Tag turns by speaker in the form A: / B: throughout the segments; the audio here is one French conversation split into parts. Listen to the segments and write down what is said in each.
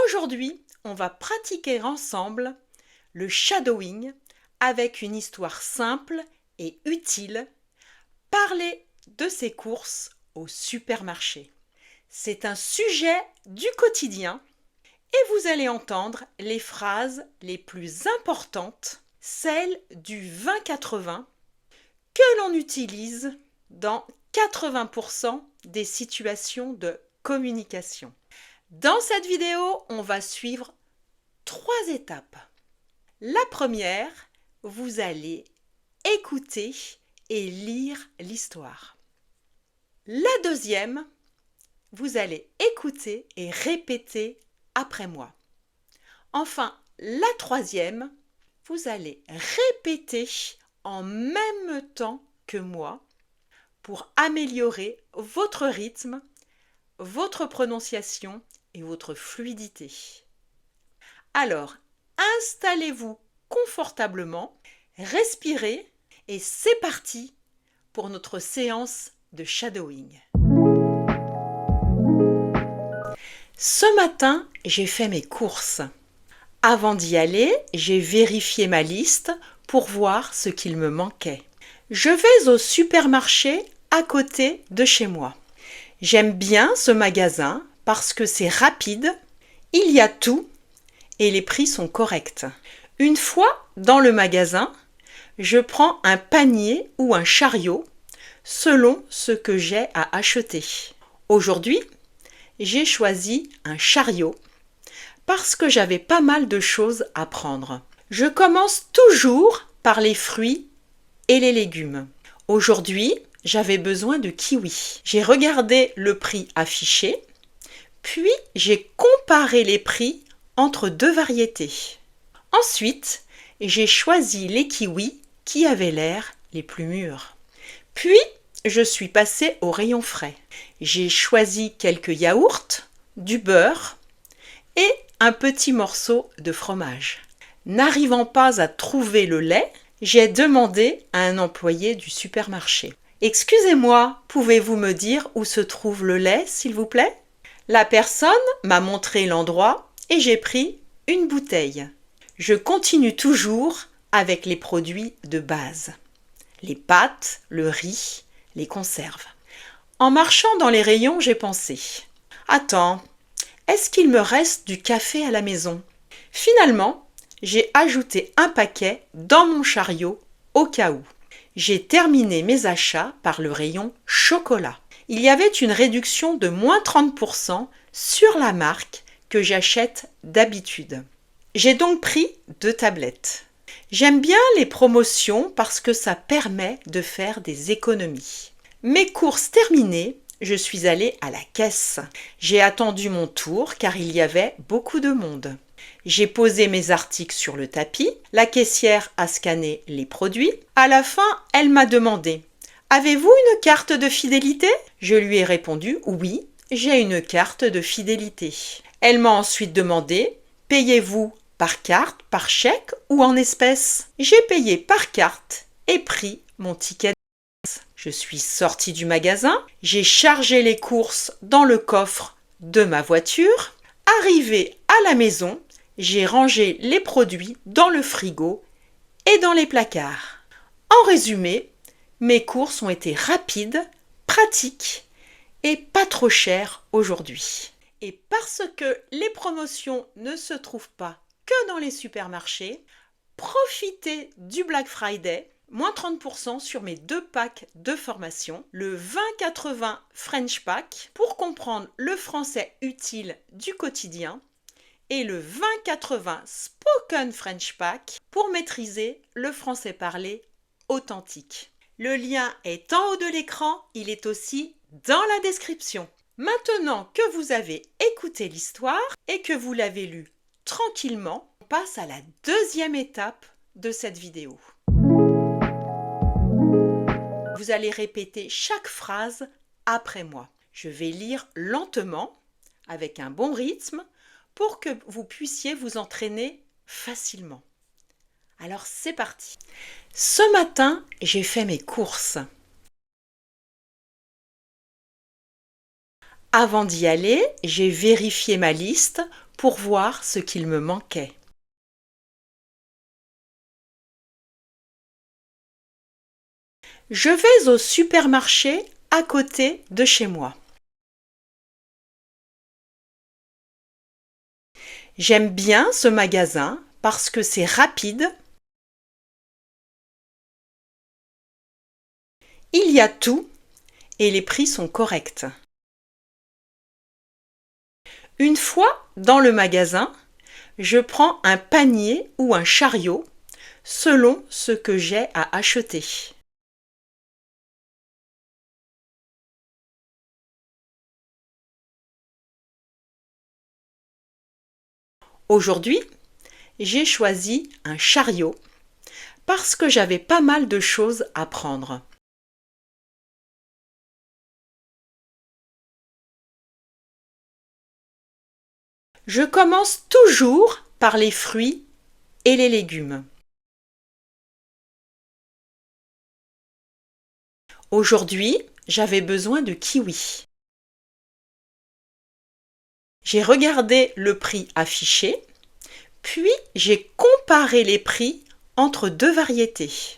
A: Aujourd'hui, on va pratiquer ensemble le shadowing avec une histoire simple et utile. Parler de ses courses au supermarché. C'est un sujet du quotidien et vous allez entendre les phrases les plus importantes, celles du 20-80 que l'on utilise dans 80% des situations de communication. Dans cette vidéo, on va suivre 3 étapes. La première, vous allez écouter et lire l'histoire. La deuxième, vous allez écouter et répéter après moi. Enfin, la troisième, vous allez répéter en même temps que moi pour améliorer votre rythme, votre prononciation et votre fluidité. Alors, installez-vous confortablement, respirez et c'est parti pour notre séance de shadowing. Ce matin, j'ai fait mes courses. Avant d'y aller, j'ai vérifié ma liste pour voir ce qu'il me manquait. Je vais au supermarché à côté de chez moi. J'aime bien ce magasin parce que c'est rapide, il y a tout et les prix sont corrects. Une fois dans le magasin, je prends un panier ou un chariot selon ce que j'ai à acheter. Aujourd'hui, j'ai choisi un chariot parce que j'avais pas mal de choses à prendre. Je commence toujours par les fruits et les légumes. Aujourd'hui, j'avais besoin de kiwis. J'ai regardé le prix affiché, puis j'ai comparé les prix entre 2 variétés. Ensuite, j'ai choisi les kiwis qui avaient l'air les plus mûrs. Puis, je suis passée au rayon frais. J'ai choisi quelques yaourts, du beurre et un petit morceau de fromage. N'arrivant pas à trouver le lait, j'ai demandé à un employé du supermarché. « Excusez-moi, pouvez-vous me dire où se trouve le lait, s'il vous plaît ?» La personne m'a montré l'endroit et j'ai pris une bouteille. Je continue toujours avec les produits de base. Les pâtes, le riz, les conserves. En marchant dans les rayons, j'ai pensé « Attends, est-ce qu'il me reste du café à la maison ?» Finalement, j'ai ajouté un paquet dans mon chariot au cas où. J'ai terminé mes achats par le rayon chocolat. Il y avait une réduction de moins 30% sur la marque que j'achète d'habitude. J'ai donc pris 2 tablettes. J'aime bien les promotions parce que ça permet de faire des économies. Mes courses terminées, je suis allée à la caisse. J'ai attendu mon tour car il y avait beaucoup de monde. J'ai posé mes articles sur le tapis, la caissière a scanné les produits. À la fin, elle m'a demandé « Avez-vous une carte de fidélité ?» Je lui ai répondu « Oui, j'ai une carte de fidélité. » Elle m'a ensuite demandé « Payez-vous par carte, par chèque ou en espèces ?» J'ai payé par carte et pris mon ticket. Je suis sortie du magasin, j'ai chargé les courses dans le coffre de ma voiture. Arrivée à la maison, j'ai rangé les produits dans le frigo et dans les placards. En résumé, mes courses ont été rapides, pratiques et pas trop chères aujourd'hui. Et parce que les promotions ne se trouvent pas que dans les supermarchés, profitez du Black Friday, moins 30% sur mes 2 packs de formation, le 20-80 French Pack pour comprendre le français utile du quotidien et le 20-80 Spoken French Pack pour maîtriser le français parlé authentique. Le lien est en haut de l'écran, il est aussi dans la description. Maintenant que vous avez écouté l'histoire et que vous l'avez lue tranquillement, on passe à la deuxième étape de cette vidéo. Vous allez répéter chaque phrase après moi. Je vais lire lentement, avec un bon rythme, pour que vous puissiez vous entraîner facilement. Alors c'est parti. Ce matin, j'ai fait mes courses. Avant d'y aller, j'ai vérifié ma liste pour voir ce qu'il me manquait. Je vais au supermarché à côté de chez moi. J'aime bien ce magasin parce que c'est rapide. Il y a tout et les prix sont corrects. Une fois dans le magasin, je prends un panier ou un chariot selon ce que j'ai à acheter. Aujourd'hui, j'ai choisi un chariot parce que j'avais pas mal de choses à prendre. Je commence toujours par les fruits et les légumes. Aujourd'hui, j'avais besoin de kiwis. J'ai regardé le prix affiché, puis j'ai comparé les prix entre deux variétés.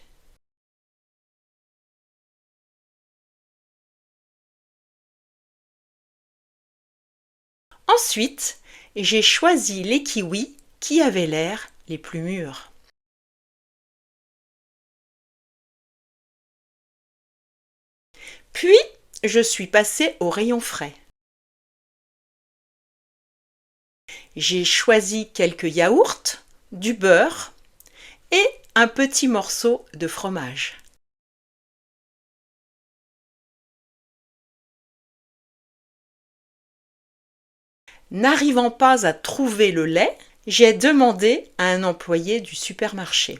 A: Ensuite, j'ai choisi les kiwis qui avaient l'air les plus mûrs. Puis, je suis passée au rayon frais. J'ai choisi quelques yaourts, du beurre et un petit morceau de fromage. N'arrivant pas à trouver le lait, j'ai demandé à un employé du supermarché.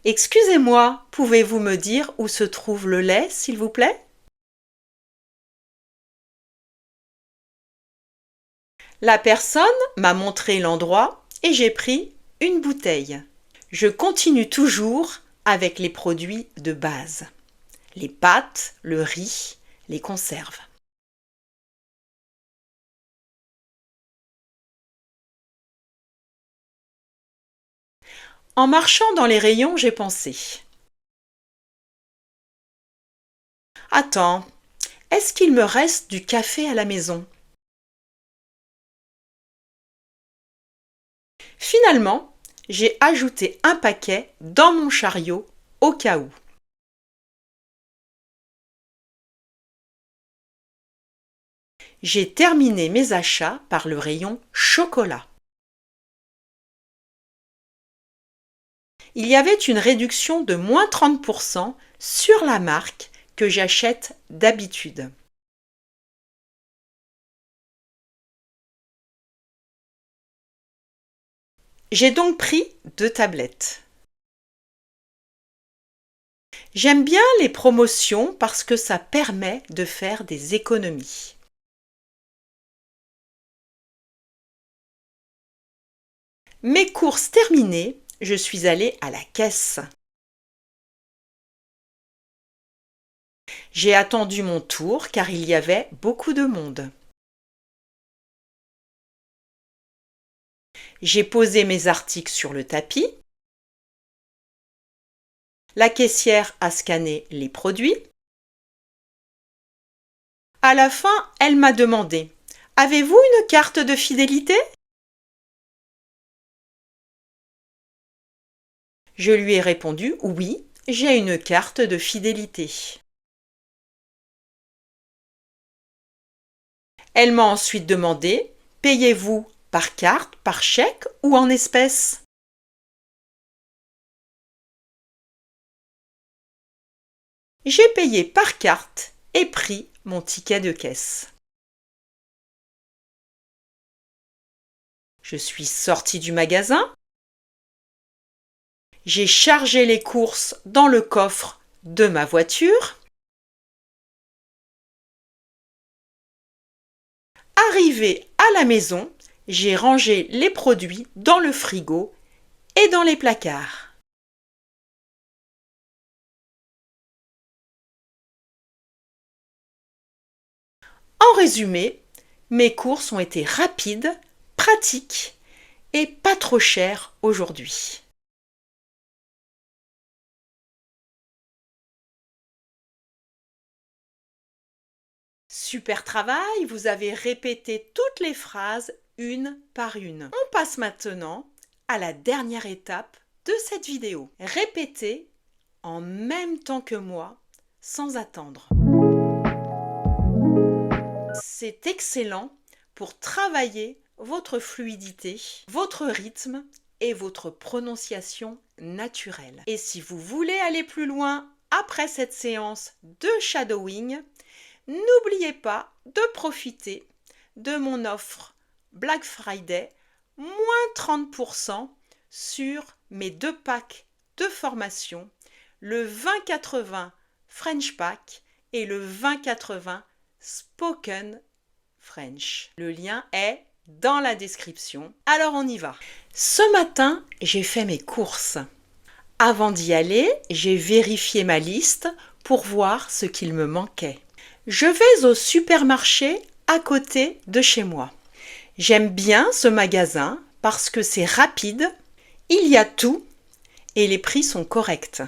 A: Excusez-moi, pouvez-vous me dire où se trouve le lait, s'il vous plaît? La personne m'a montré l'endroit et j'ai pris une bouteille. Je continue toujours avec les produits de base. Les pâtes, le riz, les conserves. En marchant dans les rayons, j'ai pensé. Attends, est-ce qu'il me reste du café à la maison? Finalement, j'ai ajouté un paquet dans mon chariot au cas où. J'ai terminé mes achats par le rayon chocolat. Il y avait une réduction de moins 30% sur la marque que j'achète d'habitude. J'ai donc pris 2 tablettes. J'aime bien les promotions parce que ça permet de faire des économies. Mes courses terminées, je suis allée à la caisse. J'ai attendu mon tour car il y avait beaucoup de monde. J'ai posé mes articles sur le tapis. La caissière a scanné les produits. À la fin, elle m'a demandé: Avez-vous une carte de fidélité? Je lui ai répondu: Oui, j'ai une carte de fidélité. Elle m'a ensuite demandé: Payez-vous par carte, par chèque ou en espèces? J'ai payé par carte et pris mon ticket de caisse. Je suis sortie du magasin. J'ai chargé les courses dans le coffre de ma voiture. Arrivée à la maison, j'ai rangé les produits dans le frigo et dans les placards. En résumé, mes courses ont été rapides, pratiques et pas trop chères aujourd'hui. Super travail, vous avez répété toutes les phrases une par une. On passe maintenant à la dernière étape de cette vidéo. Répétez en même temps que moi, sans attendre. C'est excellent pour travailler votre fluidité, votre rythme et votre prononciation naturelle. Et si vous voulez aller plus loin après cette séance de shadowing, n'oubliez pas de profiter de mon offre Black Friday, moins 30% sur mes 2 packs de formation, le 2080 French Pack et le 2080 Spoken French. Le lien est dans la description. Alors on y va. Ce matin, j'ai fait mes courses. Avant d'y aller, j'ai vérifié ma liste pour voir ce qu'il me manquait. Je vais au supermarché à côté de chez moi. J'aime bien ce magasin parce que c'est rapide, il y a tout et les prix sont corrects.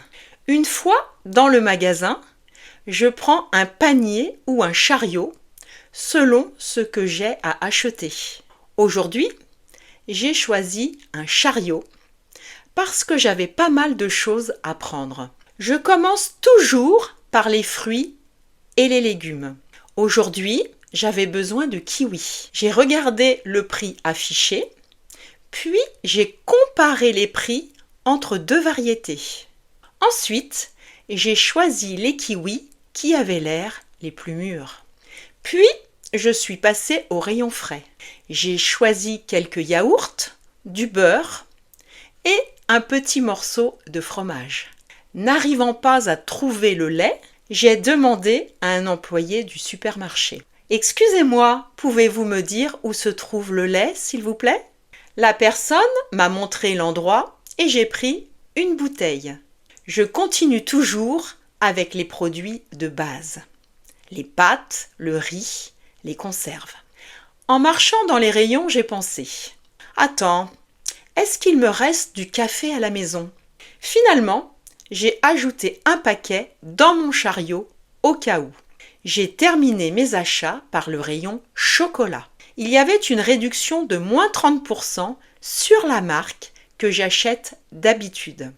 A: Une fois dans le magasin, je prends un panier ou un chariot selon ce que j'ai à acheter. Aujourd'hui, j'ai choisi un chariot parce que j'avais pas mal de choses à prendre. Je commence toujours par les fruits et les légumes. Aujourd'hui, j'avais besoin de kiwis. J'ai regardé le prix affiché, puis j'ai comparé les prix entre 2 variétés. Ensuite, j'ai choisi les kiwis qui avaient l'air les plus mûrs. Puis, je suis passée au rayon frais. J'ai choisi quelques yaourts, du beurre et un petit morceau de fromage. N'arrivant pas à trouver le lait, j'ai demandé à un employé du supermarché. « Excusez-moi, pouvez-vous me dire où se trouve le lait, s'il vous plaît ?» La personne m'a montré l'endroit et j'ai pris une bouteille. Je continue toujours avec les produits de base. Les pâtes, le riz, les conserves. En marchant dans les rayons, j'ai pensé « Attends, est-ce qu'il me reste du café à la maison ?» Finalement, j'ai ajouté un paquet dans mon chariot au cas où. J'ai terminé mes achats par le rayon chocolat. Il y avait une réduction de moins 30% sur la marque que j'achète d'habitude.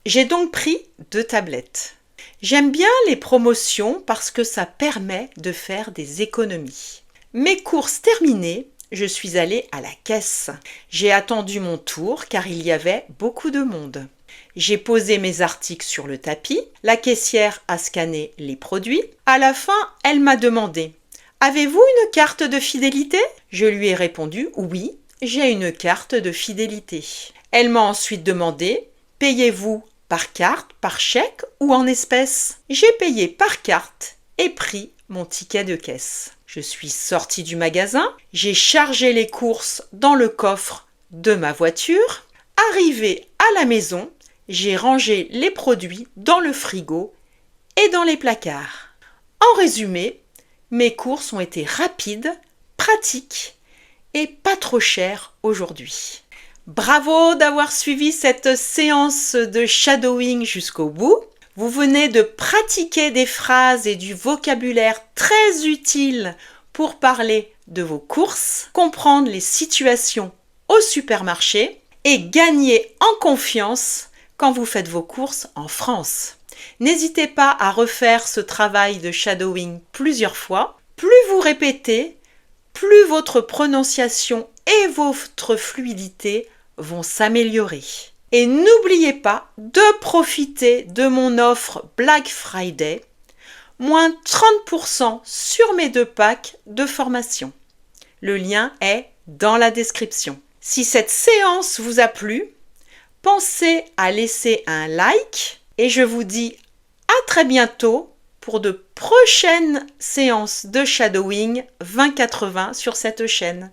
A: J'ai donc pris 2 tablettes. J'aime bien les promotions parce que ça permet de faire des économies. Mes courses terminées, je suis allée à la caisse. J'ai attendu mon tour car il y avait beaucoup de monde. J'ai posé mes articles sur le tapis, la caissière a scanné les produits. À la fin, elle m'a demandé « Avez-vous une carte de fidélité ?» Je lui ai répondu « Oui, j'ai une carte de fidélité. » Elle m'a ensuite demandé « Payez-vous par carte, par chèque ou en espèces ?» J'ai payé par carte et pris mon ticket de caisse. Je suis sortie du magasin, j'ai chargé les courses dans le coffre de ma voiture. Arrivée à la maison, j'ai rangé les produits dans le frigo et dans les placards. En résumé, mes courses ont été rapides, pratiques et pas trop chères aujourd'hui. Bravo d'avoir suivi cette séance de shadowing jusqu'au bout. Vous venez de pratiquer des phrases et du vocabulaire très utiles pour parler de vos courses, comprendre les situations au supermarché et gagner en confiance quand vous faites vos courses en France. N'hésitez pas à refaire ce travail de shadowing plusieurs fois. Plus vous répétez, plus votre prononciation et votre fluidité vont s'améliorer. Et n'oubliez pas de profiter de mon offre Black Friday, moins 30% sur mes 2 packs de formation. Le lien est dans la description. Si cette séance vous a plu, pensez à laisser un like et je vous dis à très bientôt pour de prochaines séances de shadowing 2080 sur cette chaîne.